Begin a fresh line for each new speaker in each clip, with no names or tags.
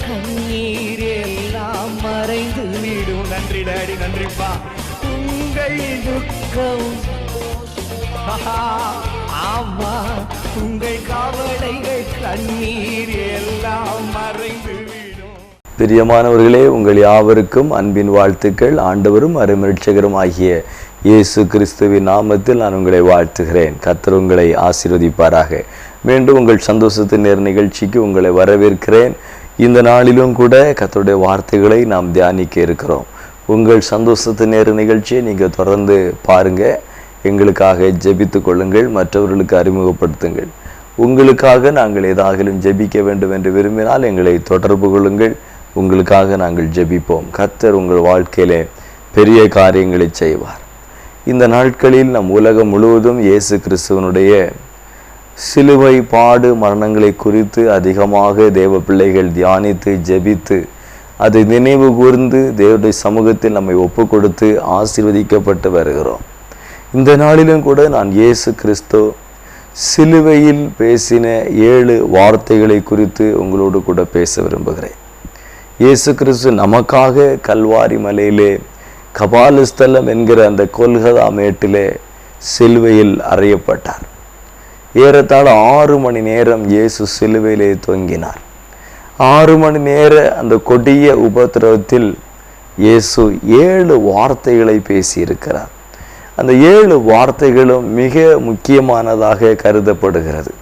கண்ணீர் எல்லாம் மறைந்து விடும். நன்றி டாடி, நன்றிப்பா. உங்கள் துக்கம் ஆமா, உங்கள் கவலைகள் கண்ணீர் எல்லாம் மறைந்து விடும்.
பிரியமானவர்களே, உங்கள் யாவருக்கும் அன்பின் வாழ்த்துக்கள். ஆண்டவரும் அருமரட்சகரும் ஆகிய இயேசு கிறிஸ்துவின் நாமத்தில் நான் உங்களை வாழ்த்துகிறேன். கர்த்தர் உங்களை ஆசீர்வதிப்பாராக. மீண்டும் உங்கள் சந்தோஷத்தின் நேர நிகழ்ச்சிக்கு உங்களை வரவேற்கிறேன். இந்த நாளிலும் கூட கர்த்தருடைய வார்த்தைகளை நாம் தியானிக்க இருக்கிறோம். உங்கள் சந்தோஷத்தின் நேர நிகழ்ச்சியை நீங்கள் தொடர்ந்து பாருங்கள். எங்களுக்காக ஜெபித்து கொள்ளுங்கள், மற்றவர்களுக்கு அறிமுகப்படுத்துங்கள். உங்களுக்காக நாங்கள் ஏதாகிலும் ஜெபிக்க வேண்டும் என்று விரும்பினால் எங்களை தொடர்பு கொள்ளுங்கள். உங்களுக்காக நாங்கள் ஜெபிப்போம். கர்த்தர் உங்கள் வாழ்க்கையிலே பெரிய காரியங்களை செய்வார். இந்த நாட்களில் நம் உலகம் முழுவதும் இயேசு கிறிஸ்துவனுடைய சிலுவை பாடு மரணங்களை குறித்து அதிகமாக தேவ பிள்ளைகள் தியானித்து ஜெபித்து அதை நினைவு கூர்ந்து தேவனுடைய சமூகத்தில் நம்மை ஒப்பு கொடுத்து ஆசீர்வதிக்கப்பட்டு வருகிறோம். இந்த நாளிலும் கூட நான் இயேசு கிறிஸ்து சிலுவையில் பேசின 7 வார்த்தைகளை குறித்து உங்களோடு கூட பேச விரும்புகிறேன். இயேசு கிறிஸ்து நமக்காக கல்வாரி மலையிலே கபாலஸ்தலம் என்கிற அந்த கொல்கதா மேட்டிலே சிலுவையில் அறையப்பட்டார். ஏறத்தாழ 6 மணி நேரம் இயேசு சிலுவையிலே தொங்கினார். 6 மணி நேர அந்த கொடிய உபத்திரவத்தில் இயேசு 7 வார்த்தைகளை பேசியிருக்கிறார். அந்த 7 வார்த்தைகளும் மிக முக்கியமானதாக கருதப்படுகிறது.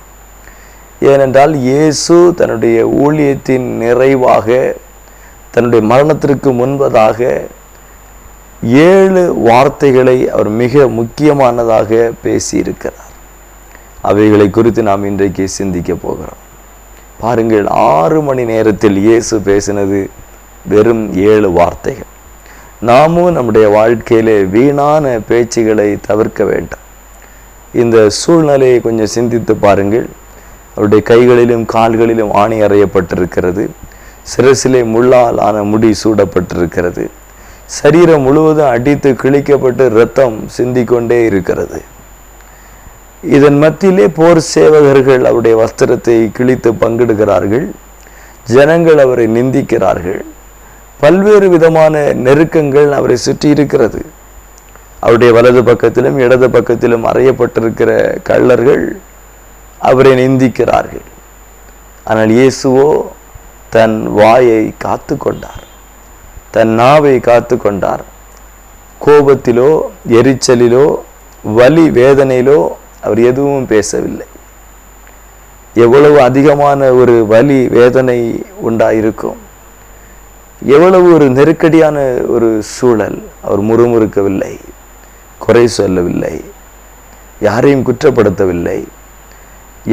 ஏனென்றால் இயேசு தன்னுடைய ஊழியத்தின் நிறைவாக தன்னுடைய மரணத்திற்கு முன்பதாக 7 வார்த்தைகளை அவர் மிக முக்கியமானதாக பேசியிருக்கிறார். அவைகளை குறித்து நாம் இன்றைக்கு சிந்திக்க போகிறோம். பாருங்கள், 6 மணி நேரத்தில் இயேசு பேசினது வெறும் 7 வார்த்தைகள். நாமும் நம்முடைய வாழ்க்கையிலே வீணான பேச்சுகளை தவிர்க்க வேண்டும். இந்த சூழ்நிலையை கொஞ்சம் சிந்தித்து பாருங்கள். அவருடைய கைகளிலும் கால்களிலும் ஆணி அறையப்பட்டிருக்கிறது. சிரசிலே முள்ளால் ஆன முடி சூடப்பட்டிருக்கிறது. சரீரம் முழுவதும் அடித்து கிழிக்கப்பட்டு இரத்தம் சிந்திக்கொண்டே இருக்கிறது. இதன் மத்தியிலே போர் சேவகர்கள் அவருடைய வஸ்திரத்தை கிழித்து பங்கிடுகிறார்கள். ஜனங்கள் அவரை நிந்திக்கிறார்கள். பல்வேறு விதமான நெருக்கங்கள் அவரை சுற்றி இருக்கிறது. அவருடைய வலது பக்கத்திலும் இடது பக்கத்திலும் அறையப்பட்டிருக்கிற கள்ளர்கள் அவரை நிந்திக்கிறார்கள். ஆனால் இயேசுவோ தன் வாயை காத்து கொண்டார், தன் நாவை காத்து கொண்டார். கோபத்திலோ எரிச்சலிலோ வலி வேதனையிலோ அவர் எதுவும் பேசவில்லை. எவ்வளவு அதிகமான ஒரு வலி வேதனை உண்டாயிருக்கும், எவ்வளவு ஒரு நெருக்கடியான ஒரு சூழல். அவர் முறுமுறுக்கவில்லை, குறை சொல்லவில்லை, யாரையும் குற்றப்படுத்தவில்லை,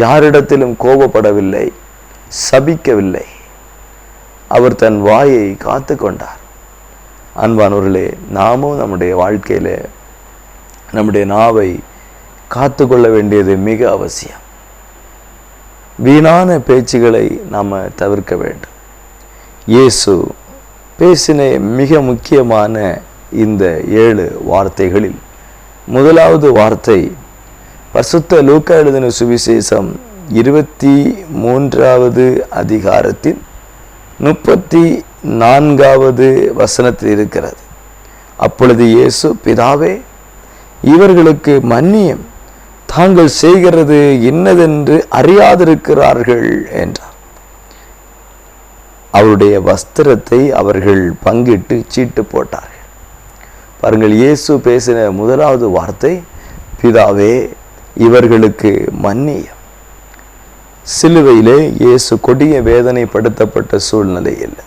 யாரிடத்திலும் கோபப்படவில்லை, சபிக்கவில்லை. அவர் தன் வாயை காத்து கொண்டார். அன்பானவர்களே, நாமும் நம்முடைய வாழ்க்கையில் நம்முடைய நாவை காத்து கொள்ள வேண்டியது மிக அவசியம். வீணான பேச்சுகளை நாம் தவிர்க்க வேண்டும். இயேசு பேசின மிக முக்கியமான இந்த 7 வார்த்தைகளில் முதலாவது வார்த்தை பரிசுத்த லூக்கா எழுதின சுவிசேஷம் 23வது அதிகாரத்தில் 34வது வசனத்தில் இருக்கிறது. அப்பொழுது இயேசு, பிதாவே, இவர்களுக்கு மன்னியும், தாங்கள் செய்கிறது இன்னதென்று அறியாதிருக்கிறார்கள் என்றார். அவருடைய வஸ்திரத்தை அவர்கள் பங்கிட்டு சீட்டு போட்டார்கள். பாருங்கள், இயேசு பேசின முதலாவது வார்த்தை, பிதாவே, இவர்களுக்கு மன்னியும். சிலுவையிலே இயேசு கொடிய வேதனைப்படுத்தப்பட்ட சூழ்நிலையில்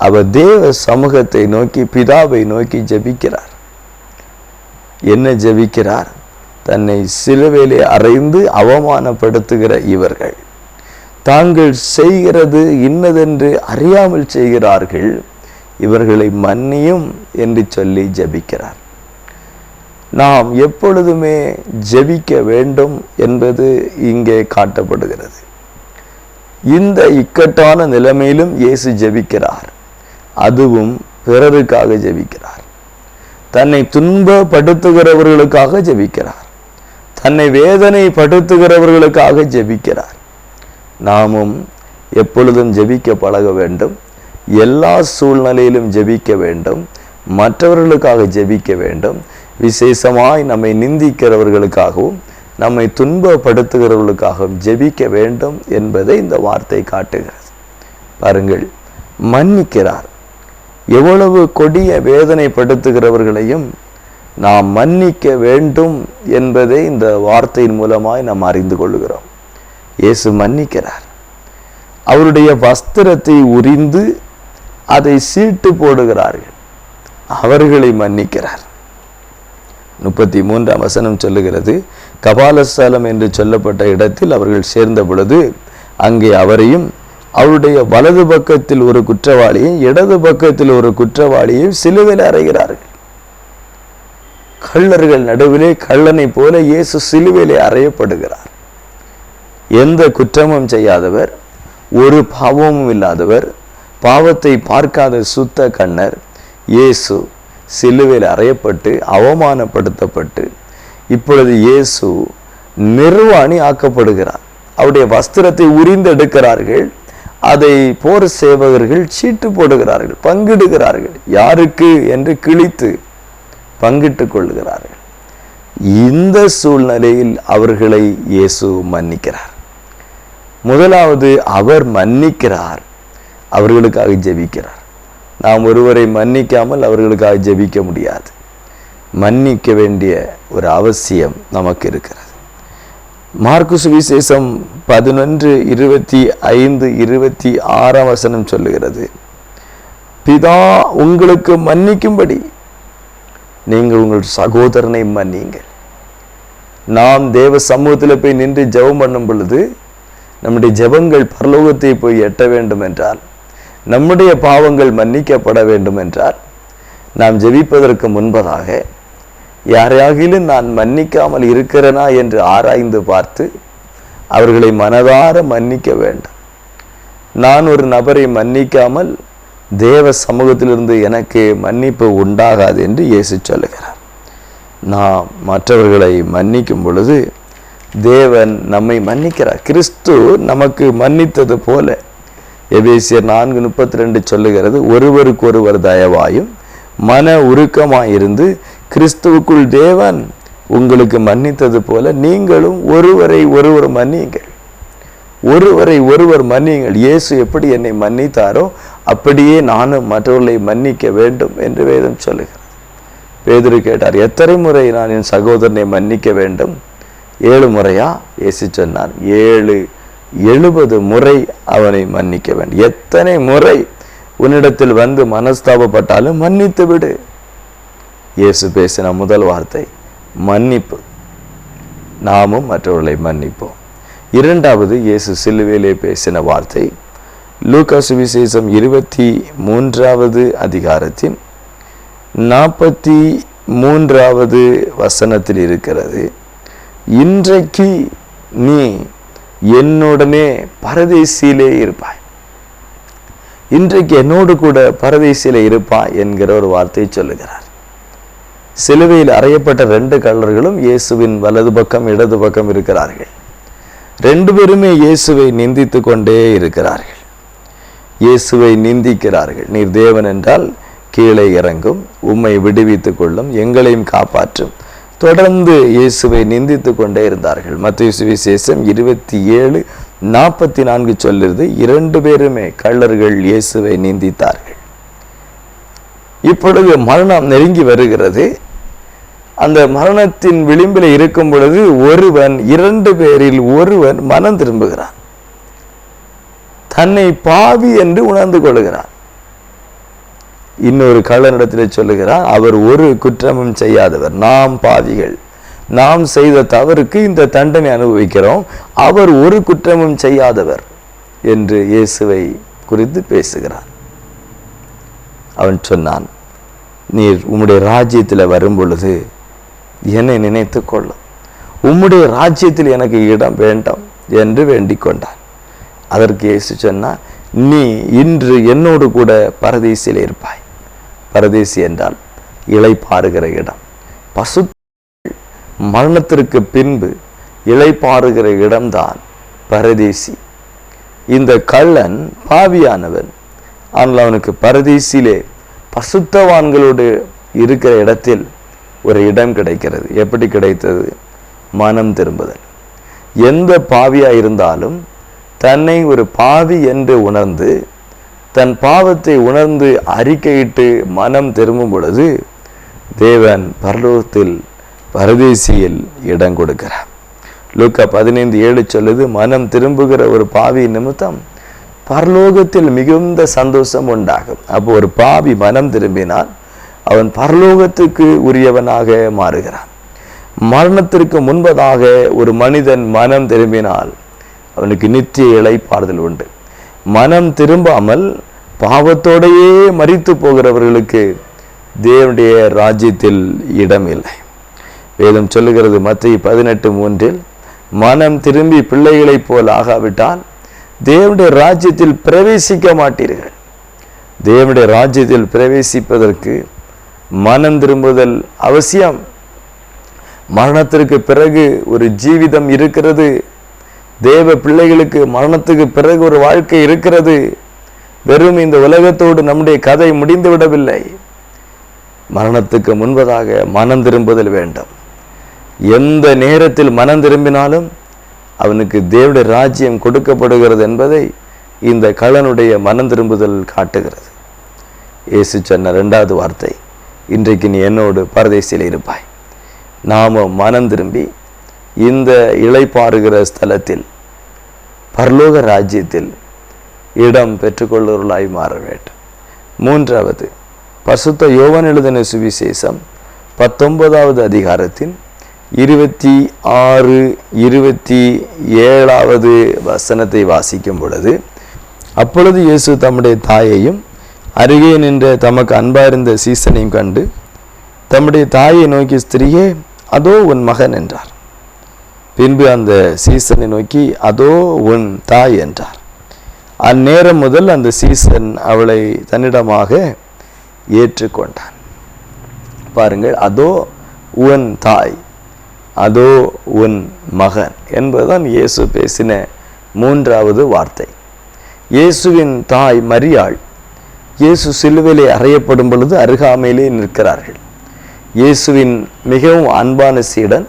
அவர் தேவ சமூகத்தை நோக்கி, பிதாவை நோக்கி ஜெபிக்கிறார். என்ன ஜெபிக்கிறார்? தன்னை சிலுவையிலே அறைந்து அவமானப்படுத்துகிற இவர்கள் தாங்கள் செய்கிறது இன்னதென்று அறியாமல் செய்கிறார்கள், இவர்களை மன்னியும் என்று சொல்லி ஜெபிக்கிறார். நாம் எப்பொழுதுமே ஜெபிக்க வேண்டும் என்பது இங்கே காட்டப்படுகிறது. இந்த இக்கட்டான நிலைமையிலும் இயேசு ஜெபிக்கிறார். அதுவும் பிறருக்காக ஜெபிக்கிறார். தன்னை துன்பப்படுத்துகிறவர்களுக்காக ஜெபிக்கிறார். தன்னை வேதனைப்படுத்துகிறவர்களுக்காக ஜெபிக்கிறார். நாமும் எப்பொழுதும் ஜெபிக்க பழக வேண்டும். எல்லா சூழ்நிலையிலும் ஜெபிக்க வேண்டும். மற்றவர்களுக்காக ஜெபிக்க வேண்டும். விசேஷமாய் நம்மை நிந்திக்கிறவர்களுக்காகவும் நம்மை துன்பப்படுத்துகிறவர்களுக்காகவும் ஜெபிக்க வேண்டும் என்பதை இந்த வார்த்தை காட்டுகிறது. பாருங்கள், மன்னிக்கிறார். எவ்வளவு கொடிய வேதனைப்படுத்துகிறவர்களையும் நாம் மன்னிக்க வேண்டும் என்பதை இந்த வார்த்தையின் மூலமாய் நாம் அறிந்து கொள்கிறோம். இயேசு மன்னிக்கிறார். அவருடைய வஸ்திரத்தை உரிந்து அதை சீட்டு போடுகிறார்கள். அவர்களை மன்னிக்கிறார். 33ஆம் வசனம் சொல்லுகிறது, கபாலஸ்தலம் என்று சொல்லப்பட்ட இடத்தில் அவர்கள் சேர்ந்த பொழுது அங்கே அவரையும் அவருடைய வலது பக்கத்தில் ஒரு குற்றவாளியும் இடது பக்கத்தில் ஒரு குற்றவாளியும் சிலுவையில் அறைகிறார்கள். கள்ளர்கள் நடுவிலே கள்ளனை போல இயேசு சிலுவையிலே அறையப்படுகிறார். எந்த குற்றமும் செய்யாதவர், ஒரு பாவமும் இல்லாதவர், பாவத்தை பார்க்காத சுத்த கண்ணர் இயேசு சிலுவையில் அறையப்பட்டு அவமானப்படுத்தப்பட்டு இப்பொழுது இயேசு நிர்வாணி ஆக்கப்படுகிறார். அவருடைய வஸ்திரத்தை உரிந்தெடுக்கிறார்கள். அதை போர் சேவகர்கள் சீட்டு போடுகிறார்கள், பங்கிடுகிறார்கள். யாருக்கு என்று கிழித்து பங்கிட்டுக் கொள்ளுகிறார்கள். இந்த சூழ்நிலையில் அவர்களை இயேசு மன்னிக்கிறார். முதலாவது அவர் மன்னிக்கிறார், அவர்களுக்காக ஜெபிக்கிறார். நாம் ஒருவரை மன்னிக்காமல் அவர்களுக்காக ஜெபிக்க முடியாது. மன்னிக்க வேண்டிய ஒரு அவசியம் நமக்கு இருக்கிறது. மார்க்கு சுவிசேஷம் 11:25-26 வசனம் சொல்லுகிறது, பிதா உங்களுக்கு மன்னிக்கும்படி நீங்கள் உங்கள் சகோதரனை மன்னியுங்கள். நாம் தேவ சமூகத்தில் போய் நின்று ஜெபம் பண்ணும் பொழுது நம்முடைய ஜெபங்கள் பரலோகத்தை போய் எட்ட வேண்டும் என்றால், நம்முடைய பாவங்கள் மன்னிக்கப்பட வேண்டும் என்றால், நாம் ஜெபிப்பதற்கு முன்பதாக யாரையாகிலும் நான் மன்னிக்காமல் இருக்கிறேனா என்று ஆராய்ந்து பார்த்து அவர்களை மனதார மன்னிக்க வேண்டும். நான் ஒரு நபரை மன்னிக்காமல் தேவ சமூகத்திலிருந்து எனக்கு மன்னிப்பு உண்டாகாது என்று இயேசு சொல்லுகிறார். நாம் மற்றவர்களை மன்னிக்கும் பொழுது தேவன் நம்மை மன்னிக்கிறார். கிறிஸ்து நமக்கு மன்னித்தது போல எபேசியர் 4:32 சொல்லுகிறது, ஒருவருக்கு ஒருவர் தயவாயும் மன உருக்கமாயிருந்து கிறிஸ்துவுக்குள் தேவன் உங்களுக்கு மன்னித்தது போல நீங்களும் ஒருவரை ஒருவர் மன்னியுங்கள். ஒருவரை ஒருவர் மன்னியுங்கள். இயேசு எப்படி என்னை மன்னித்தாரோ அப்படியே நானும் மற்றவர்களை மன்னிக்க வேண்டும் என்று வேதம் சொல்லுகிறது. பேதுரு கேட்டார், எத்தனை முறை நான் என் சகோதரனை மன்னிக்க வேண்டும்? 7 முறையா? இயேசு சொன்னார், 70 முறை அவனை மன்னிக்க வேண்டும். எத்தனை முறை உன்னிடத்தில் வந்து மனஸ்தாபப்பட்டாலும் மன்னித்து விடு. இயேசு பேசின முதல் வார்த்தை மன்னிப்பு. நாமும் மற்றவர்களை மன்னிப்போம். இரண்டாவது இயேசு சிலுவையிலே பேசின வார்த்தை லூக்கா சுவிசேஷம் 23வது அதிகாரத்தின் 43வது வசனத்தில் இருக்கிறது, இன்றைக்கு நீ என்னுடனே பரதேசியிலே இருப்பாய். இன்றைக்கு என்னோடு கூட பரதேசியிலே இருப்பாய் என்கிற ஒரு வார்த்தையை சொல்லுகிறார். சிலுவையில் அறையப்பட்ட 2 கள்ளர்களும் இயேசுவின் வலது பக்கம் இடது பக்கம் இருக்கிறார்கள். 2 பேருமே இயேசுவை நிந்தித்து கொண்டே இருக்கிறார்கள். இயேசுவை நிந்திக்கிறார்கள். நீர் தேவன் என்றால் கீழே இறங்கும், உம்மை விடுவித்துக் கொள்ளும், எங்களையும் காப்பாற்றும். தொடர்ந்து இயேசுவை நிந்தித்து கொண்டே இருந்தார்கள். மத்தேயு சுவிசேஷம் 27:44 சொல்லுது, 2 பேருமே கள்ளர்கள் இயேசுவை நிந்தித்தார்கள். இப்பொழுது மரணம் நெருங்கி வருகிறது. அந்த மரணத்தின் விளிம்பில் இருக்கும் பொழுது ஒருவன் 2 பேரில் ஒருவன் மனம் திரும்புகிறான். தன்னை பாவி என்று உணர்ந்து கொள்கிறான். இன்னொரு கள்ளனிடத்தில் சொல்லுகிறான், அவர் ஒரு குற்றமும் செய்யாதவர், நாம் பாவிகள், நாம் செய்த தவறுக்கு இந்த தண்டனை அனுபவிக்கிறோம், அவர் ஒரு குற்றமும் செய்யாதவர் என்று இயேசுவை குறித்து பேசுகிறான். அவன் சொன்னான், நீர் உம்முடைய ராஜ்யத்தில் வரும் பொழுது என்னை நினைத்து கொள்ளும், உம்முடைய ராஜ்யத்தில் எனக்கு இடம் வேண்டாம் என்று வேண்டிக் கொண்டான். அதற்கு இயேசு சொன்னார், நீ இன்று என்னோடு கூட பரதேசியில் இருப்பாய். பரதேசி என்றால் இளைப்பாறுகிற இடம். பசு மரணத்திற்கு பின்பு இளைப்பாறுகிற இடம்தான் பரதேசி. இந்த கள்ளன் பாவியானவன். ஆனால் அவனுக்கு பரதீசிலே பசுத்தவான்களோடு இருக்கிற இடத்தில் ஒரு இடம் கிடைக்கிறது. எப்படி கிடைத்தது? மனம் திரும்புதல். எந்த பாவியா இருந்தாலும் தன்னை ஒரு பாவி என்று உணர்ந்து தன் பாவத்தை உணர்ந்து அறிக்கையிட்டு மனம் திரும்பும் பொழுது தேவன் பரலோகத்தில் பரதேசியில் இடம் கொடுக்கிறார். லூக்கா 15:7 சொல்லுது, மனம் திரும்புகிற ஒரு பாவி நிமித்தம் பரலோகத்தில் மிகுந்த சந்தோஷம் உண்டாகும். அப்போ ஒரு பாவி மனம் திரும்பினால் அவன் பரலோகத்துக்கு உரியவனாக மாறுகிறான். மரணத்திற்கு முன்பதாக ஒரு மனிதன் மனம் திரும்பினால் அவனுக்கு நித்திய இளைப்பாறுதல் உண்டு. மனம் திரும்பாமல் பாவத்தோடையே மரித்து போகிறவர்களுக்கு தேவனுடைய ராஜ்யத்தில் இடம் இல்லை. வேதம் சொல்லுகிறது மத்தேயு 18:3, மனம் திரும்பி பிள்ளைகளைப் போல் ஆகாவிட்டால் தேவனுடைய ராஜ்யத்தில் பிரவேசிக்க மாட்டீர்கள். தேவனுடைய ராஜ்யத்தில் பிரவேசிப்பதற்கு மனம் திரும்புதல் அவசியம். மரணத்திற்கு பிறகு ஒரு ஜீவிதம் இருக்கிறது. தேவ பிள்ளைகளுக்கு மரணத்துக்கு பிறகு ஒரு வாழ்க்கை இருக்கிறது. வெறும் இந்த உலகத்தோடு நம்முடைய கதை முடிந்து விடவில்லை. மரணத்துக்கு முன்பதாக மனம் திரும்புதல் வேண்டும். எந்த நேரத்தில் மனம் திரும்பினாலும் அவனுக்கு தேவனுடைய ராஜ்யம் கொடுக்கப்படுகிறது என்பதை இந்த கள்ளனுடைய மனம் திரும்புதல் காட்டுகிறது. இயேசு சொன்ன 2வது வார்த்தை, இன்றைக்கு நீ என்னோடு பரதேசில் இருப்பாய். நாம மனம் திரும்பி இந்த இளைப்பாறுகிற ஸ்தலத்தில் பரலோக ராஜ்யத்தில் இடம் பெற்றுக்கொள்ளுவர்களாய் மாற வேண்டும். 3வது, பரிசுத்த யோவான் எழுதின சுவிசேஷம் 19வது அதிகாரத்தின் 26-27வது வசனத்தை வாசிக்கும் பொழுது, அப்பொழுது இயேசு தம்முடைய தாயையும் அருகே நின்ற தமக்கு அன்பாயிருந்த சீசனையும் கண்டு தம்முடைய தாயை நோக்கி, ஸ்திரியே, அதோ உன் மகன் என்றார். பின்பு அந்த சீசனை நோக்கி, அதோ உன் தாய் என்றார். அந்நேரம் முதல் அந்த சீசன் அவளை தன்னிடமாக ஏற்றுக்கொண்டான். பாருங்கள், அதோ உன் தாய், அதோ உன் மகன் என்பதுதான் இயேசு பேசின 3வது வார்த்தை. இயேசுவின் தாய் மரியாள் இயேசு சிலுவையிலே அறையப்படும் பொழுது அருகாமையிலே நிற்கிறார்கள். இயேசுவின் மிகவும் அன்பான சீடன்,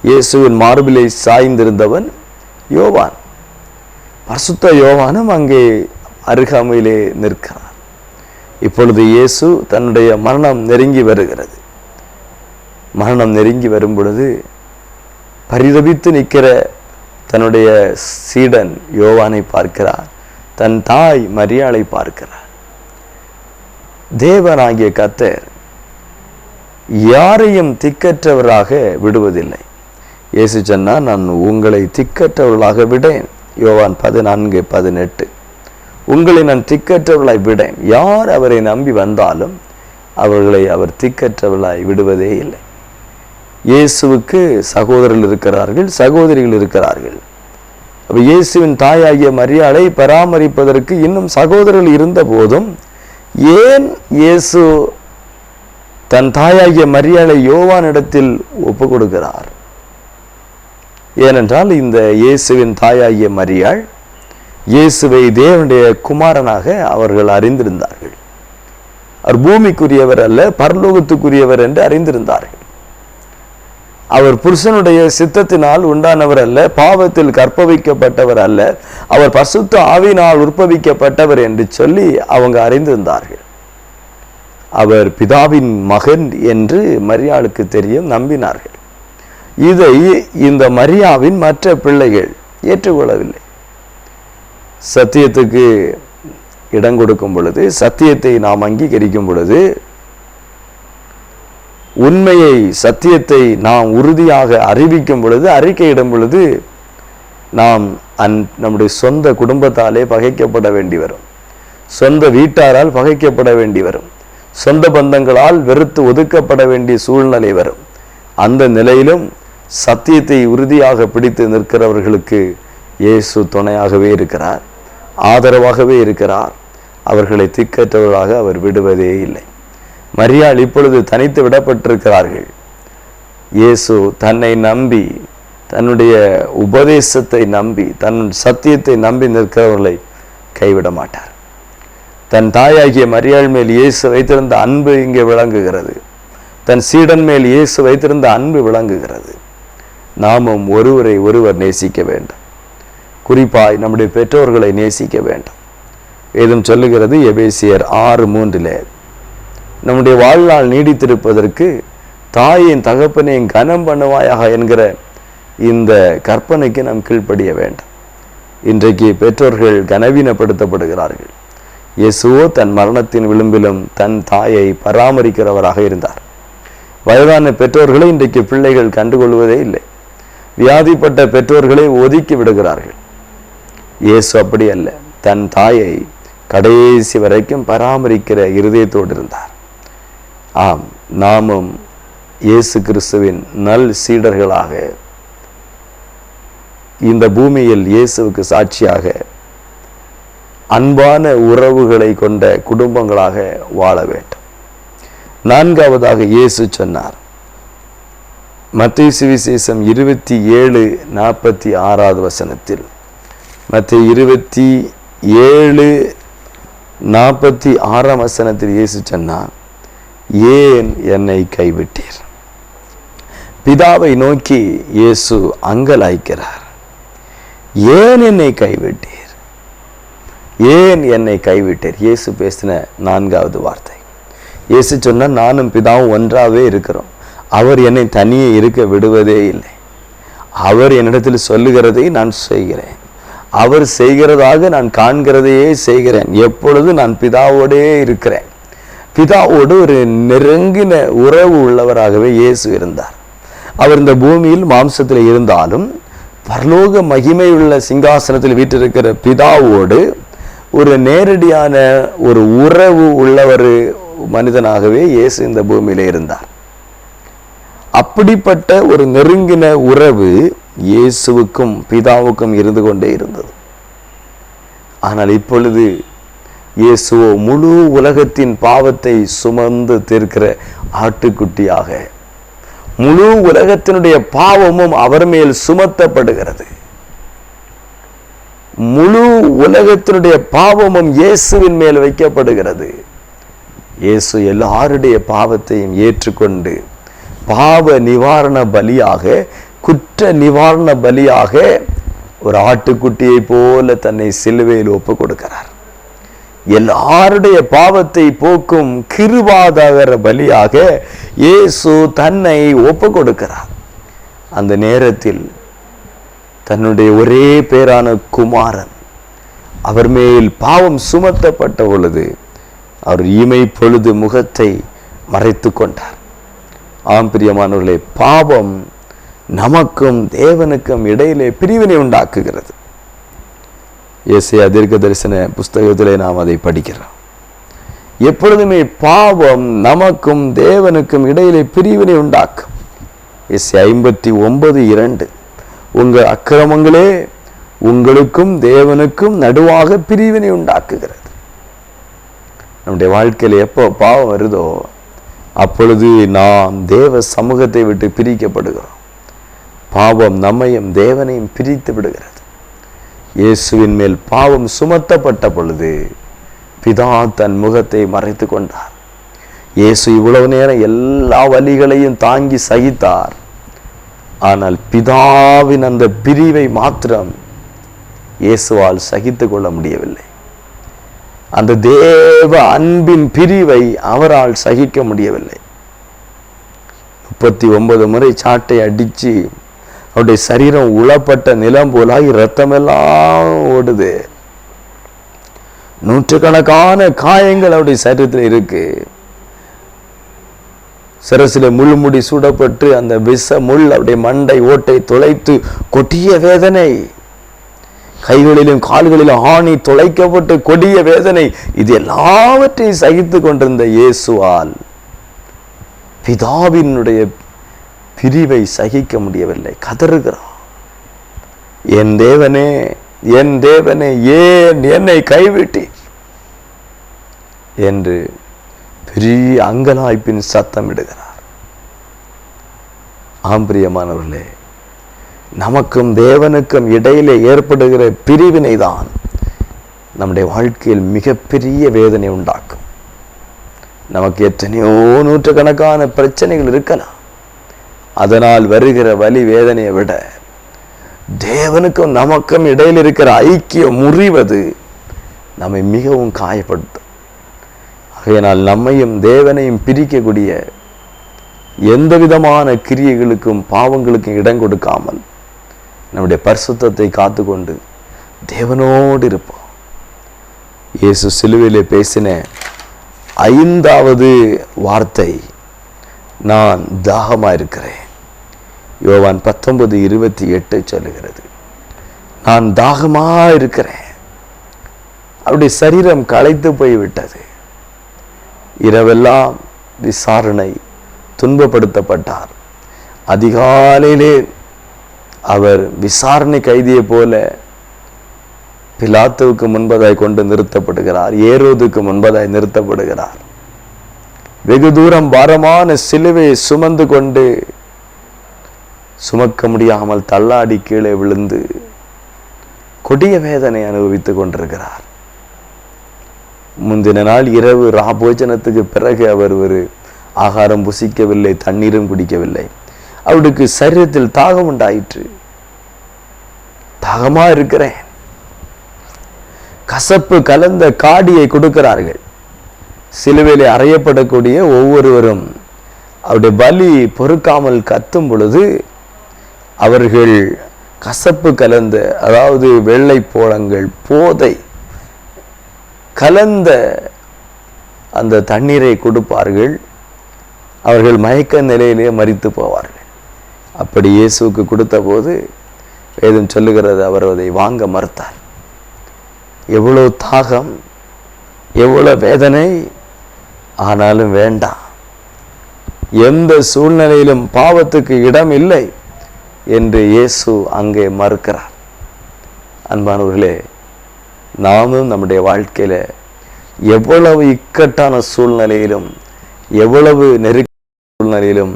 இயேசுவின் மார்பிலை சாய்ந்திருந்தவன் யோவான். பரிசுத்த யோவானும் அங்கே அருகாமையிலே நிற்கிறார். இப்பொழுது இயேசு தன்னுடைய மரணம் நெருங்கி வருகிறது. மரணம் நெருங்கி வரும் பொழுது பரிதபித்து நிற்கிற தன்னுடைய சீடன் யோவானை பார்க்கிறார். தன் தாய் மரியாளை பார்க்கிறார். தேவனாகிய கர்த்தர் யாரையும் திக்கற்றவராக விடுவதில்லை. இயேசு சொன்னார், நான் உங்களை திக்கற்றவர்களாக விடேன். யோவான் 14:18, உங்களை நான் திக்கற்றவர்களாய் விடேன். யார் அவரை நம்பி வந்தாலும் அவர்களை அவர் திக்கற்றவர்களாய் விடுவதே இல்லை. இயேசுவுக்கு சகோதரர்கள் இருக்கிறார்கள், சகோதரிகள் இருக்கிறார்கள். அப்ப இயேசுவின் தாயாகிய மரியாளை பராமரிப்பதற்கு இன்னும் சகோதரர்கள் இருந்த போதும் ஏன் இயேசு தன் தாயாகிய மரியாளை யோவானிடத்தில் ஒப்பு கொடுக்கிறார்? ஏனென்றால் இந்த இயேசுவின் தாயாகிய மரியாள் இயேசுவை தேவனுடைய குமாரனாக அவர்கள் அறிந்திருந்தார்கள். அவர் பூமிக்குரியவர் அல்ல, பரலோகத்துக்குரியவர் என்று அறிந்திருந்தார்கள். அவர் புருஷனுடைய சித்தத்தினால் உண்டானவர் அல்ல, பாவத்தில் கற்பவிக்கப்பட்டவர் அல்ல, அவர் பரிசுத்த ஆவியினால் உற்பவிக்கப்பட்டவர் என்று சொல்லி அவங்க அறிந்திருந்தார்கள். அவர் பிதாவின் மகன் என்று மரியாளுக்கு தெரியும், நம்பினார்கள். இதை இந்த மரியாவின் மற்ற பிள்ளைகள் ஏற்றுக்கொள்ளவில்லை. சத்தியத்துக்கு இடம் கொடுக்கும் பொழுது, சத்தியத்தை நாம் அங்கீகரிக்கும் பொழுது, உண்மையை சத்தியத்தை நாம் உறுதியாக அறிவிக்கும் பொழுது, அறிக்கையிடும் பொழுது, நாம் நம்முடைய சொந்த குடும்பத்தாலே பகைக்கப்பட வேண்டி வரும், சொந்த வீட்டாரால் பகைக்கப்பட வேண்டி வரும், சொந்த பந்தங்களால் வெறுத்து ஒதுக்கப்பட வேண்டிய சூழ்நிலை வரும். அந்த நிலையிலும் சத்தியத்தை உறுதியாக பிடித்து நிற்கிறவர்களுக்கு இயேசு துணையாகவே இருக்கிறார், ஆதரவாகவே இருக்கிறார். அவர்களை திக்கற்றவர்களாக அவர் விடுவதே இல்லை. மரியாள் இப்பொழுது தனித்து விடப்பட்டிருக்கிறார்கள். இயேசு தன்னை நம்பி தன்னுடைய உபதேசத்தை நம்பி தன் சத்தியத்தை நம்பி நிற்கிறவர்களை கைவிட மாட்டார். தன் தாயாகிய மரியாள் மேல் இயேசு வைத்திருந்த அன்பு இங்கே விளங்குகிறது. தன் சீடன் மேல் இயேசு வைத்திருந்த அன்பு விளங்குகிறது. நாமும் ஒருவரை ஒருவர் நேசிக்க வேண்டும். குறிப்பாய் நம்முடைய பெற்றோர்களை நேசிக்க வேண்டும். வேதம் சொல்லுகிறது எபேசியர் 6:3 நம்முடைய வாழ்நாள் நீடித்திருப்பதற்கு தாயின் தகப்பனையும் கனம் பண்ணுவாயாக என்கிற இந்த கற்பனைக்கு நாம் கீழ்ப்படிய வேண்டும். இன்றைக்கு பெற்றோர்கள் கனவீனப்படுத்தப்படுகிறார்கள். இயேசுவோ தன் மரணத்தின் விளிம்பிலும் தன் தாயை பராமரிக்கிறவராக இருந்தார். வயதான பெற்றோர்களை இன்றைக்கு பிள்ளைகள் கண்டுகொள்வதே இல்லை. வியாதிப்பட்ட பெற்றோர்களை ஒதுக்கி விடுகிறார்கள். இயேசு அப்படி அல்ல. தன் தாயை கடைசி வரைக்கும் பராமரிக்கிற இருதயத்தோடு இருந்தார். ஆம், நாமும் இயேசு கிறிஸ்துவின் நல் சீடர்களாக இந்த பூமியில் இயேசுவுக்கு சாட்சியாக அன்பான உறவுகளை கொண்ட குடும்பங்களாக வாழ வேண்டும். 4வதாக இயேசு சொன்னார், மத்தேயு சுவிசேஷம் 27:46 மத்தேயு 27:46 இயேசு சொன்னார், ஏன் என்னை கைவிட்டீர்? பிதாவை நோக்கி இயேசு அங்கலாய்க்கிறார். ஏன் என்னை கைவிட்டீர்? ஏன் என்னை கைவிட்டீர்? இயேசு பேசின 4வது வார்த்தை. இயேசு சொன்ன, நானும் பிதாவும் ஒன்றாவே இருக்கிறோம். அவர் என்னை தனியே இருக்க விடுவதே இல்லை. அவர் என்னிடத்தில் சொல்லுகிறதை நான் செய்கிறேன். அவர் செய்கிறதாக நான் காண்கிறதையே செய்கிறேன். எப்பொழுது நான் பிதாவோடே இருக்கிறேன். பிதாவோடு ஒரு நெருங்கின உறவு உள்ளவராகவே இயேசு இருந்தார். அவர் இந்த பூமியில் மாம்சத்தில் இருந்தாலும் பரலோக மகிமை உள்ள சிங்காசனத்தில் வீற்றிருக்கிற பிதாவோடு ஒரு நேரடியான ஒரு உறவு உள்ளவர் மனிதனாகவே இயேசு இந்த பூமியிலே இருந்தார். அப்படிப்பட்ட ஒரு நெருங்கின உறவு இயேசுவுக்கும் பிதாவுக்கும் இருந்து கொண்டே இருந்தது. ஆனால் இப்பொழுது இயேசுவோ முழு உலகத்தின் பாவத்தை சுமந்து தீர்க்கிற ஆட்டுக்குட்டியாக, முழு உலகத்தினுடைய பாவமும் அவர் மேல் சுமத்தப்படுகிறது. முழு உலகத்தினுடைய பாவமும் இயேசுவின் மேல் வைக்கப்படுகிறது. இயேசு எல்லாருடைய பாவத்தையும் ஏற்றுக்கொண்டு பாவ நிவாரண பலியாக, குற்ற நிவாரண பலியாக ஒரு ஆட்டுக்குட்டியை போல தன்னை சிலுவையில் ஒப்பு கொடுக்கிறார். எல்லாருடைய பாவத்தை போக்கும் கிருபாதார பலியாக இயேசு தன்னை ஒப்பு கொடுக்கிறார். அந்த நேரத்தில் தன்னுடைய ஒரே பேரான குமாரன் அவர் மேல் பாவம் சுமத்தப்பட்ட பொழுது அவர் இமை பொழுது முகத்தை மறைத்து கொண்டார். ஆம் பிரியமானவர்களே, பாவம் நமக்கும் தேவனுக்கும் இடையிலே பிரிவினை உண்டாக்குகிறது. ஏசாயா தீர்க்க தரிசன புஸ்தகத்திலே நாம் அதை படிக்கிறோம். எப்பொழுதுமே பாவம் நமக்கும் தேவனுக்கும் இடையிலே பிரிவினை உண்டாக்கும். ஏசாயா 59:2 உங்கள் அக்கிரமங்களே உங்களுக்கும் தேவனுக்கும் நடுவாக பிரிவினை உண்டாக்குகிறது. நம்முடைய வாழ்க்கையில் எப்போ பாவம் வருதோ அப்பொழுது நாம் தேவ சமூகத்தை விட்டு பிரிக்கப்படுகிறோம். பாவம் நம்மையும் தேவனையும் பிரித்து விடுகிறது. இயேசுவின் மேல் பாவம் சுமத்தப்பட்ட பொழுது பிதா தன் முகத்தை மறைத்து கொண்டார். இயேசு இவ்வளவு நேரம் எல்லா வலிகளையும் தாங்கி சகித்தார். ஆனால் பிதாவின் அந்த பிரிவை மாத்திரம் இயேசுவால் சகித்து கொள்ள முடியவில்லை. அந்த தேவ அன்பின் பிரிவை அவரால் சகிக்க முடியவில்லை. 39 முறை சாட்டை அடிச்சு அவருடைய சரீரம் உளப்பட்ட நிலம் போலாகி இரத்தமெல்லாம் ஓடுது. நூற்றுக்கணக்கான காயங்கள் அவருடைய சரீரத்தில் இருக்கு. சிரசில முள்முடி சூடப்பட்டு அந்த விஷ முள் அவருடைய மண்டை ஓட்டை துளைத்து கொடிய வேதனை, கைகளிலும் கால்களிலும் ஆணி துளைக்கப்பட்டு கொடிய வேதனை, இது எல்லாவற்றையும் சகித்து கொண்டிருந்த இயேசுவால் பிதாவினுடைய பிரிவை சகிக்க முடியவில்லை. கதறுகிறான், என் தேவனே என் தேவனே ஏன் என்னை கைவிட்டீர் என்று பெரிய அங்கலாய்ப்பின் சத்தம் இடுகிறார். ஆம் பிரியமானவர்களே, நமக்கும் தேவனுக்கும் இடையிலே ஏற்படுகிற பிரிவினை தான் நம்முடைய வாழ்க்கையில் மிகப்பெரிய வேதனை உண்டாக்கும். நமக்கு எத்தனையோ நூற்றுக்கணக்கான பிரச்சனைகள் இருக்கலாம். அதனால் வருகிற வலி வேதனையை விட தேவனுக்கும் நமக்கும் இடையில் இருக்கிற ஐக்கியம் முறிவது நம்மை மிகவும் காயப்படுத்தும். ஆகையினால் நம்மையும் தேவனையும் பிரிக்கக்கூடிய எந்த விதமான கிரியைகளுக்கும் பாவங்களுக்கும் இடம் கொடுக்காமல் நம்முடைய பரிசுத்தத்தை காத்துக்கொண்டு தேவனோடு இருப்போம். இயேசு சிலுவையிலே பேசின 5வது வார்த்தை, நான் தாகமாக இருக்கிறேன். யோவான் 19:28 சொல்லுகிறது, நான் தாகமாக இருக்கிறேன். அவருடைய சரீரம் களைத்து போய்விட்டது. இரவெல்லாம் விசாரணை, துன்பப்படுத்தப்பட்டார். அதிகாலையிலே அவர் விசாரணை கைதியை போல பிலாத்துவுக்கு முன்பதாய் கொண்டு நிறுத்தப்படுகிறார். ஏரோதுக்கு முன்பதாய் நிறுத்தப்படுகிறார். வெகு தூரம் பாரமான சிலுவையை சுமந்து கொண்டு சுமக்க முடியாமல் தள்ளாடி கீழே விழுந்து கொடிய வேதனை அனுபவித்துக் கொண்டிருக்கிறார். முந்தின நாள் இரவு ராபோஜனத்துக்கு பிறகு அவர் ஒரு ஆகாரம் புசிக்கவில்லை, தண்ணீரும் குடிக்கவில்லை. அவருக்கு சரீரத்தில் தாகம் உண்டாயிற்று. தாகமா இருக்கிறேன். கசப்பு கலந்த காடியை கொடுக்கிறார்கள். சிலுவையிலே அறையப்படக்கூடிய ஒவ்வொருவரும் அவருடைய பலி பொறுக்காமல் கத்தும் பொழுது அவர்கள் கசப்பு கலந்த, அதாவது வெள்ளை போளங்கள், போதை கலந்த அந்த தண்ணீரை கொடுப்பார்கள். அவர்கள் மயக்க நிலையிலே மரித்து போவார்கள். அப்படி இயேசுவுக்கு கொடுத்த போது வேதம் சொல்லுகிறது, அவர் அதை வாங்க மறுத்தார். எவ்வளவு தாகம், எவ்வளவு வேதனை, ஆனாலும் வேண்டாம். எந்த சூழ்நிலையிலும் பாவத்துக்கு இடம் இல்லை என்று இயேசு அங்கே மறுக்கிறார். அன்பானவர்களே, நாமும் நம்முடைய வாழ்க்கையில எவ்வளவு இக்கட்டான சூழ்நிலையிலும், எவ்வளவு நெருக்கடியான சூழ்நிலையிலும்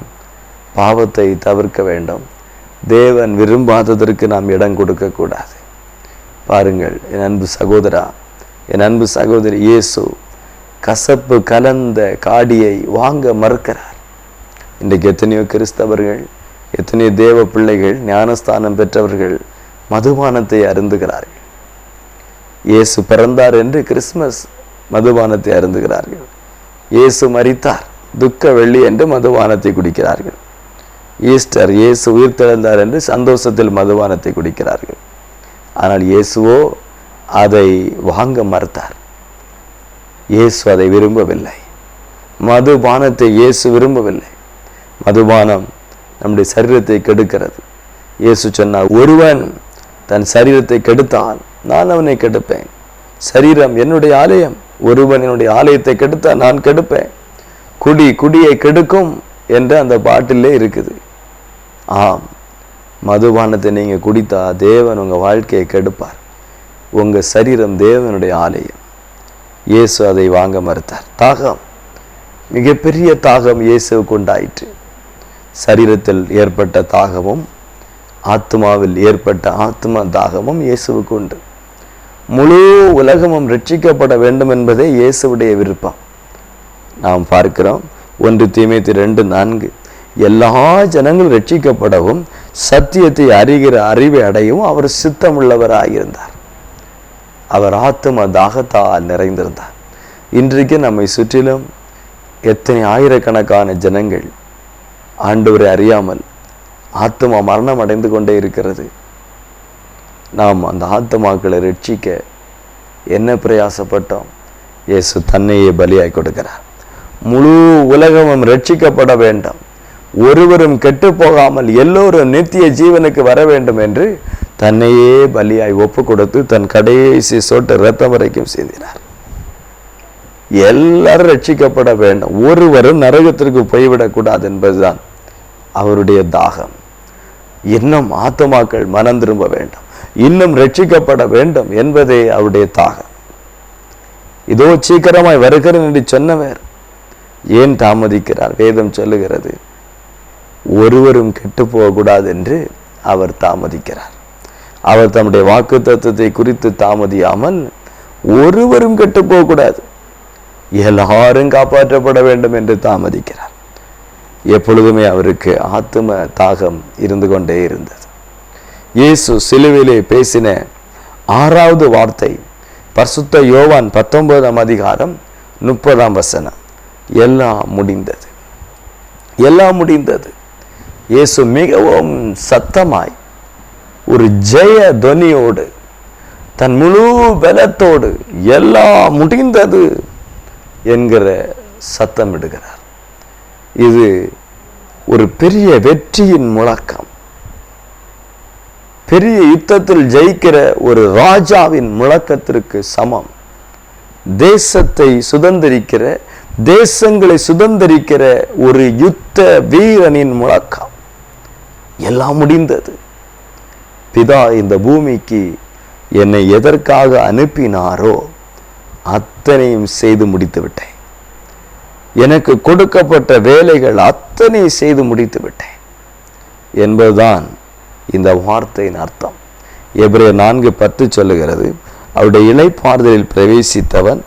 பாவத்தை தவிர்க்க வேண்டும். தேவன் விரும்பாததற்கு நாம் இடம் கொடுக்க கூடாது. பாருங்கள் என் அன்பு சகோதரா, என் அன்பு சகோதரி, இயேசு கசப்பு கலந்த காடியை வாங்க மறுக்கிறார். இன்றைக்கு எத்தனையோ கிறிஸ்தவர்கள், எத்தனையோ தேவ பிள்ளைகள், ஞானஸ்தானம் பெற்றவர்கள் மதுபானத்தை அருந்துகிறார்கள். இயேசு பிறந்தார் என்று கிறிஸ்மஸ் மதுபானத்தை அருந்துகிறார்கள். இயேசு மரித்தார், துக்க வெள்ளி என்று மதுபானத்தை குடிக்கிறார்கள். ஈஸ்டர், இயேசு உயிர்த்தெழுந்தார் என்று சந்தோஷத்தில் மதுபானத்தை குடிக்கிறார்கள். ஆனால் இயேசுவோ அதை வாங்க மறுத்தார். இயேசு அதை விரும்பவில்லை. மதுபானத்தை இயேசு விரும்பவில்லை. மதுபானம் நம்முடைய சரீரத்தை கெடுக்கிறது. இயேசு சொன்னார், ஒருவன் தன் சரீரத்தை கெடுத்தால் நான் அவனை கெடுப்பேன். சரீரம் என்னுடைய ஆலயம், ஒருவன் என்னுடைய ஆலயத்தை கெடுத்தால் நான் கெடுப்பேன். குடியை கெடுக்கும் என்று அந்த பாட்டிலே இருக்குது. ஆம், மதுபானத்தை நீங்கள் குடித்தா தேவன் உங்கள் வாழ்க்கையை கெடுப்பார். உங்கள் சரீரம் தேவனுடைய ஆலயம். இயேசு அதை வாங்க மறுத்தார். தாகம், மிகப்பெரிய தாகம் இயேசுவுக்கு உண்டாயிற்று. சரீரத்தில் ஏற்பட்ட தாகமும் ஆத்மாவில் ஏற்பட்ட ஆத்மா தாகமும் இயேசுவுக்கு உண்டு. முழு உலகமும் ரட்சிக்கப்பட வேண்டும் என்பதே இயேசுவுடைய விருப்பம். நாம் பார்க்கிறோம் 1 தீமோத்தேயு 2:4, எல்லா ஜனங்களும் ரட்சிக்கப்படவும் சத்தியத்தை அறிகிற அறிவை அடையவும் அவர் சித்தமுள்ளவராயிருந்தார். அவர் ஆத்ம தாகத்தால் நிறைந்திருந்தார். இன்றைக்கு நம்மை சுற்றிலும் எத்தனை ஆயிரக்கணக்கான ஜனங்கள் ஆண்டவரை அறியாமல் ஆத்மா மரணம் அடைந்து கொண்டே இருக்கிறது. நாம் அந்த ஆத்மாக்களை ரட்சிக்க என்ன பிரயாசப்பட்டோம்? இயேசு தன்னையே பலியாய் கொடுக்கிறார். முழு உலகமும் ரட்சிக்கப்பட வேண்டும், ஒருவரும் கெட்டு போகாமல் எல்லோரும் நித்திய ஜீவனுக்கு வர வேண்டும் என்று தன்னையே பலியாய் ஒப்பு கொடுத்து தன் கடைசி சொட்டு இரத்தம் வரைக்கும் செய்தார். எல்லாரும் ரட்சிக்கப்பட வேண்டும், ஒருவரும் நரகத்திற்கு போய்விடக்கூடாது என்பதுதான் அவருடைய தாகம். இன்னும் ஆத்துமாக்கள் மனம் திரும்ப வேண்டும், இன்னும் ரட்சிக்கப்பட வேண்டும் என்பதே அவருடைய தாகம். இதோ சீக்கிரமாய் வருகிறேன் என்று சொன்னவர் ஏன் தாமதிக்கிறார்? வேதம் சொல்லுகிறது, ஒருவரும் கெட்டு போகக்கூடாது என்று அவர் தாமதிக்கிறார். அவர் தம்முடைய வாக்குத்தத்தத்தை குறித்து தாமதியாமல் ஒருவரும் கெட்டு போகக்கூடாது, எல்லாரும் காப்பாற்றப்பட வேண்டும் என்று தாமதிக்கிறார். எப்பொழுதுமே அவருக்கு ஆத்தும தாகம் இருந்து கொண்டே இருந்தது. இயேசு சிலுவையிலே பேசின 6வது வார்த்தை பரிசுத்த யோவான் 19ஆம் அதிகாரம் 30ஆம் வசனம், எல்லாம் முடிந்தது, எல்லாம் முடிந்தது. இயேசு மிகவும் சத்தமாய் ஒரு ஜெய துவனியோடு தன் முழு பலத்தோடு எல்லாம் முடிந்தது என்கிற சத்தம் இடுகிறார். இது ஒரு பெரிய வெற்றியின் முழக்கம், பெரிய யுத்தத்தில் ஜெயிக்கிற ஒரு ராஜாவின் முழக்கத்திற்கு சமம். தேசத்தை சுதந்திரிக்கிற, தேசங்களை சுதந்திரிக்கிற ஒரு யுத்த வீரனின் முழக்கம். எல்லாம் முடிந்தது. பிதா இந்த பூமிக்கு என்னை எதற்காக அனுப்பினாரோ அத்தனையும் செய்து முடித்து விட்டேன். எனக்கு கொடுக்கப்பட்ட வேலைகள் அத்தனை செய்து முடித்து விட்டேன் என்பதுதான் இந்த வார்த்தையின் அர்த்தம். எபிரேயர் 4:10 சொல்லுகிறது, அவருடைய இளைப்பாறுதலில் பிரவேசித்தவன்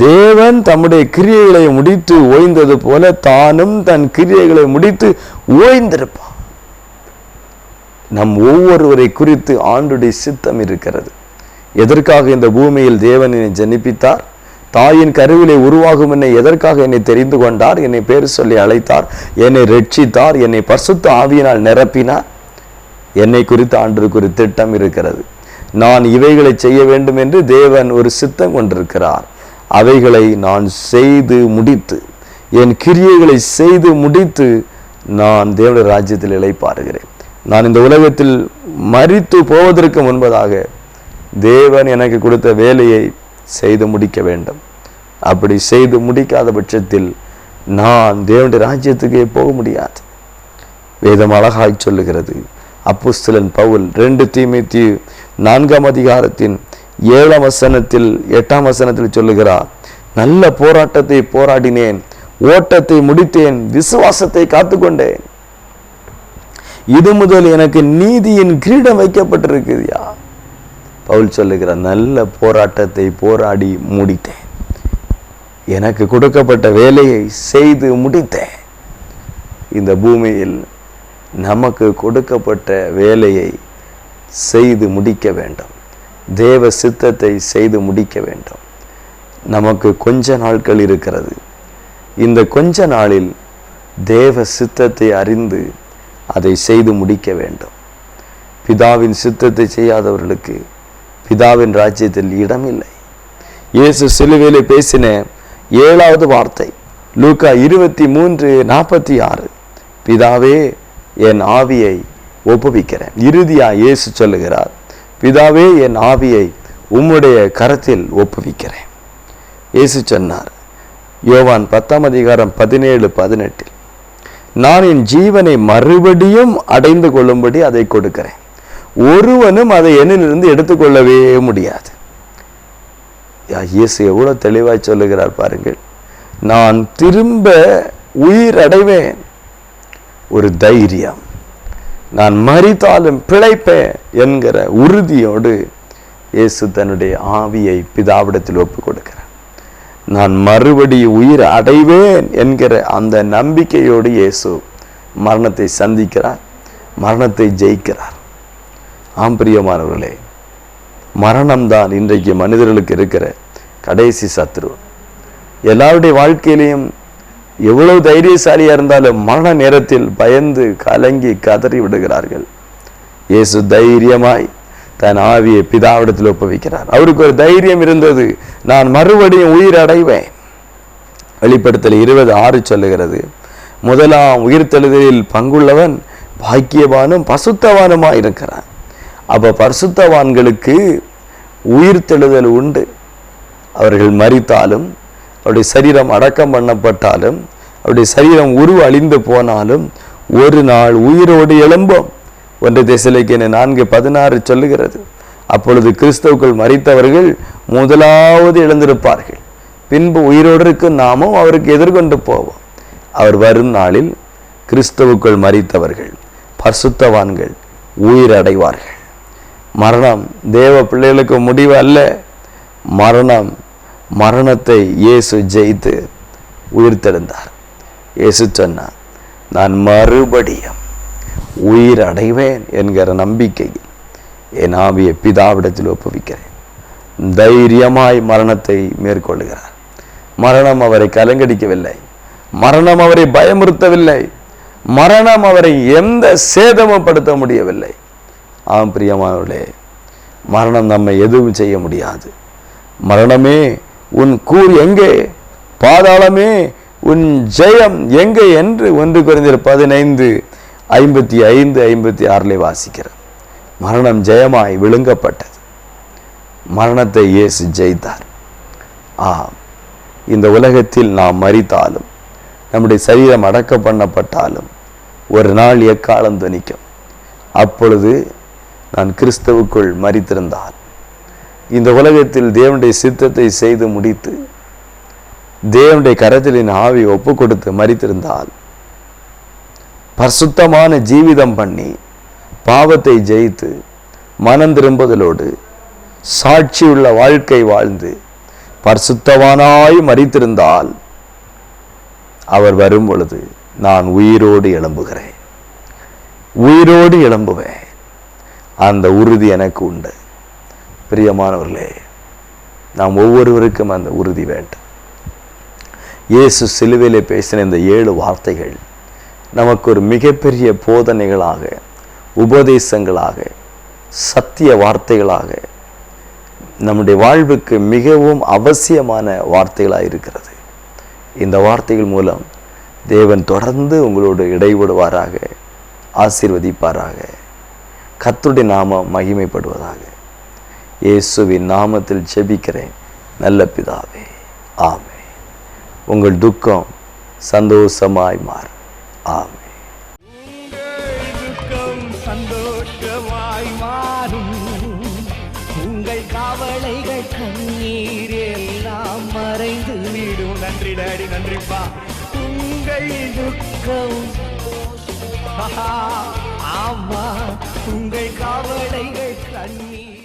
தேவன் தம்முடைய கிரியைகளை முடித்து ஓய்ந்தது போல தானும் தன் கிரியைகளை முடித்து ஓய்ந்திருப்பான். நம் ஒவ்வொருவரை குறித்து ஆண்டுடைய சித்தம் இருக்கிறது. எதற்காக இந்த பூமியில் தேவன் என்னை ஜனிப்பித்தார்? தாயின் கருவிலே உருவாகும் என்னை எதற்காக என்னை தெரிந்து கொண்டார்? என்னை பேர் சொல்லி அழைத்தார், என்னை ரட்சித்தார், என்னை பரிசுத்த ஆவியினால் நிரப்பினார். என்னை குறித்து ஆண்டுக்கு ஒரு திட்டம் இருக்கிறது. நான் இவைகளை செய்ய வேண்டும் என்று தேவன் ஒரு சித்தம் கொண்டிருக்கிறார். அவைகளை நான் செய்து முடித்து, என் கிரியைகளை செய்து முடித்து நான் தேவனுடைய ராஜ்யத்தில் இளைப்பாறுகிறேன். நான் இந்த உலகத்தில் மரித்து போவதற்கு முன்பதாக தேவன் எனக்கு கொடுத்த வேலையை செய்து முடிக்க வேண்டும். அப்படி செய்து முடிக்காத பட்சத்தில் நான் தேவனுடைய ராஜ்யத்துக்கே போக முடியாது. வேதம் அழகாய் சொல்லுகிறது. அப்போஸ்தலன் பவுல் 2 தீமோத்தேயு 4ஆம் அதிகாரத்தின் 7ஆம் வசனத்தில் 8ஆம் வசனத்தில் சொல்லுகிறார், நல்ல போராட்டத்தை போராடினேன், ஓட்டத்தை முடித்தேன், விசுவாசத்தை காத்துக்கொண்டேன். இது முதல் எனக்கு நீதியின் கிரீடம் வைக்கப்பட்டிருக்குதியா. பவுல் சொல்லுகிறார், நல்ல போராட்டத்தை போராடி முடித்தேன், எனக்கு கொடுக்கப்பட்ட வேலையை செய்து முடித்தேன். இந்த பூமியில் நமக்கு கொடுக்கப்பட்ட வேலையை செய்து முடிக்க வேண்டும், தேவ சித்தத்தை செய்து முடிக்க வேண்டும். நமக்கு கொஞ்ச நாட்கள் இருக்கிறது. இந்த கொஞ்ச நாளில் தேவ சித்தத்தை அறிந்து அதை செய்து முடிக்க வேண்டும். பிதாவின் சித்தத்தை செய்யாதவர்களுக்கு பிதாவின் ராஜ்யத்தில் இடமில்லை. இயேசு சிலுவையிலே பேசின 7வது வார்த்தை லூக்கா 23:46, பிதாவே என் ஆவியை ஒப்புவிக்கிறேன். இறுதியா இயேசு சொல்லுகிறார், பிதாவே என் ஆவியை உம்முடைய கரத்தில் ஒப்புவிக்கிறேன். இயேசு சொன்னார் யோவான் 10ஆம் அதிகாரம் 17-18, நான் என் ஜீவனை மறுபடியும் அடைந்து கொள்ளும்படி அதை கொடுக்கிறேன், ஒருவனும் அதை என்னிலிருந்து எடுத்துக்கொள்ளவே முடியாது. இயேசு எவ்வளவு தெளிவாய் சொல்லுகிறார் பாருங்கள். நான் திரும்ப உயிர் அடைவேன், ஒரு தைரியம், நான் மரித்தாலும் பிழைப்பேன் என்கிற உறுதியோடு இயேசு தன்னுடைய ஆவியை பிதாவிடத்தில் ஒப்பு கொடுக்கிறார். நான் மறுபடியும் உயிர் அடைவேன் என்கிற அந்த நம்பிக்கையோடு இயேசு மரணத்தை சந்திக்கிறார், மரணத்தை ஜெயிக்கிறார். ஆம்பிரியமானவர்களே, மரணம்தான் இன்றைக்கு மனிதர்களுக்கு இருக்கிற கடைசி சத்ரு. எல்லாருடைய வாழ்க்கையிலையும் எவ்வளவு தைரியசாலியா இருந்தாலும் மரண நேரத்தில் பயந்து கலங்கி கதறி விடுகிறார்கள். இயேசு தைரியமாய் தன் ஆவியை பிதாவிடத்தில் ஒப்புவிக்கிறார். அவருக்கு ஒரு தைரியம் இருந்தது, நான் மறுபடியும் உயிர் அடைவேன். வெளிப்படுத்தல் 20:6 சொல்லுகிறது, முதலாம் உயிர்த்தெழுதலில் பங்குள்ளவன் பாக்கியவானும் பசுத்தவானுமாய் இருக்கிறான். அப்ப பரிசுத்தவான்களுக்கு உயிர்த்தெழுதல் உண்டு. அவர்கள் மரித்தாலும், அவருடைய சரீரம் அடக்கம் பண்ணப்பட்டாலும், அவருடைய சரீரம் அழிந்து போனாலும் ஒரு நாள் உயிரோடு எழும்போம். 1 தெசலோனிக்கேயர் 4:16 சொல்லுகிறது. அப்பொழுது கிறிஸ்துவுக்குள் மரித்தவர்கள் முதலாவது எழுந்திருப்பார்கள், பின்பு உயிரோடு இருக்கும் நாமும் அவருக்கு எதிர்கொண்டு போவோம். அவர் வரும் நாளில் கிறிஸ்துவுக்குள் மரித்தவர்கள், பரிசுத்தவான்கள் உயிரடைவார்கள். மரணம் தேவ பிள்ளைகளுக்கு முடிவு அல்ல. மரணத்தை இயேசு ஜெயித்து உயிர்த்தெழுந்தார். இயேசு சொன்னார், நான் மறுபடியும் உயிர் அடைவேன் என்கிற நம்பிக்கையில் என் ஆவியை பிதாவிடத்தில் ஒப்புவிக்கிறேன். தைரியமாய் மரணத்தை மேற்கொள்கிறார். மரணம் அவரை கலங்கடிக்கவில்லை. மரணம் அவரை பயமுறுத்தவில்லை. மரணம் அவரை எந்த சேதமுப்படுத்த முடியவில்லை. ஆம் பிரியமானவர்களே, மரணம் நம்மை எதுவும் செய்ய முடியாது. மரணமே உன் கூர் எங்கே, பாதாளமே உன் ஜெயம் எங்கே என்று 1 கொரிந்தியர் 15:55-56 வாசிக்கிறார். மரணம் ஜெயமாய் விழுங்கப்பட்டது. மரணத்தை இயேசு ஜெயித்தார். இந்த உலகத்தில் நாம் மரித்தாலும், நம்முடைய சரீரம் அடக்க பண்ணப்பட்டாலும் ஒரு நாள் எக்காலம் துணிக்கும். அப்பொழுது நான் கிறிஸ்துவுக்குள் மரித்திருந்தால், இந்த உலகத்தில் தேவனுடைய சித்தத்தை செய்து முடித்து தேவனுடைய கரத்தில் என் ஆவியை ஒப்பு கொடுத்து மரித்திருந்தால், பரிசுத்தமான ஜீவிதம் பண்ணி பாவத்தை ஜெயித்து மனம் திரும்புதலோடு சாட்சியுள்ள வாழ்க்கை வாழ்ந்து பரிசுத்தவானாய் மரித்திருந்தால், அவர் வரும் பொழுது நான் உயிரோடு எழும்புகிறேன், உயிரோடு எழும்புவேன். அந்த உறுதி எனக்கு உண்டு. பிரியமானவர்களே, நாம் ஒவ்வொருவருக்கும் அந்த உறுதி வேண்டும். இயேசு சிலுவையிலே பேசின இந்த 7 வார்த்தைகள் நமக்கு ஒரு மிகப்பெரிய போதனைகளாக, உபதேசங்களாக, சத்திய வார்த்தைகளாக, நம்முடைய வாழ்வுக்கு மிகவும் அவசியமான வார்த்தைகளாக இருக்கிறது. இந்த வார்த்தைகள் மூலம் தேவன் தொடர்ந்து உங்களோடு இடைபடுவாராக, ஆசீர்வதிப்பாராக. கர்த்தருடைய நாமம் மகிமைப்படுவதாக. இயேசுவின் நாமத்தில் ஜெபிக்கிறேன் நல்ல பிதாவே, ஆமென். உங்கள் துக்கம் சந்தோஷமாய் மாறும். ஆமென்.
துக்கம் சந்தோஷமாய் மாறும். உங்கள் கவலைகள் கண்ணீர் எல்லாம் மறைந்து விடும். நன்றி டாடி, நன்றிப்பா. உங்கள் துக்கம் ஆமா, உங்கள் கவலைகள் கண்ணீர்